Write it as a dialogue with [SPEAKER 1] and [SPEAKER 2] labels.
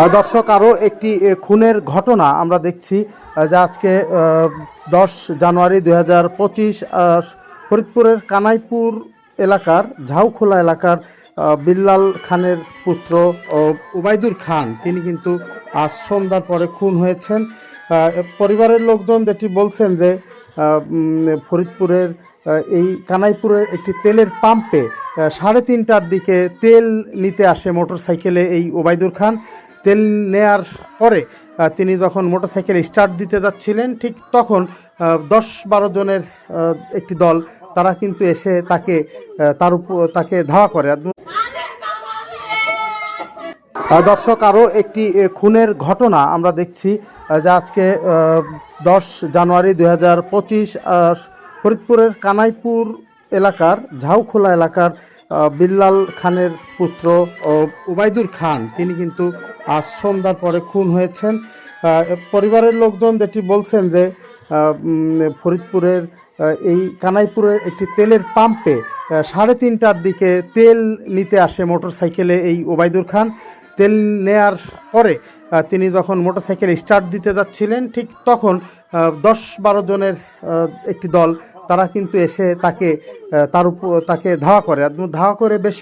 [SPEAKER 1] দর্শক, আরও একটি খুনের ঘটনা আমরা দেখছি যা আজকে 10 জানুয়ারি 2025 ফরিদপুরের কানাইপুর এলাকার ঝাউখোলা এলাকার বিল্লাল খানের পুত্র উবাইদুর খান তিনি কিন্তু আজ সন্ধ্যার পরে খুন হয়েছেন। পরিবারের লোকজন যেটি বলছেন যে ফরিদপুরের এই কানাইপুরের একটি তেলের পাম্পে 3:30টার দিকে তেল নিতে আসে মোটরসাইকেলে এই ওবায়দুর খান। তেল নেয়ার পরে তিনি যখন মোটরসাইকেল স্টার্ট দিতে যাচ্ছিলেন, ঠিক তখন 10-12 জনের একটি দল তারা কিন্তু এসে তাকে ধাওয়া করে। দর্শক, আরও একটি খুনের ঘটনা আমরা দেখছি যা আজকে 10 জানুয়ারি 2025 ফরিদপুরের কানাইপুর এলাকার ঝাউখোলা এলাকার বিল্লাল খানের পুত্র উবাইদুর খান তিনি কিন্তু আজ সন্ধ্যার পরে খুন হয়েছেন। পরিবারের লোকজন যেটি বলছেন যে ফরিদপুরের এই কানাইপুরের একটি তেলের পাম্পে 3:30টার দিকে তেল নিতে আসে মোটরসাইকেলে এই ওবায়দুর খান। তেল নেয়ার পরে তিনি যখন মোটরসাইকেল স্টার্ট দিতে যাচ্ছিলেন, ঠিক তখন 10-12 জনের একটি দল তারা কিন্তু এসে তাকে ধাওয়া করে বেশ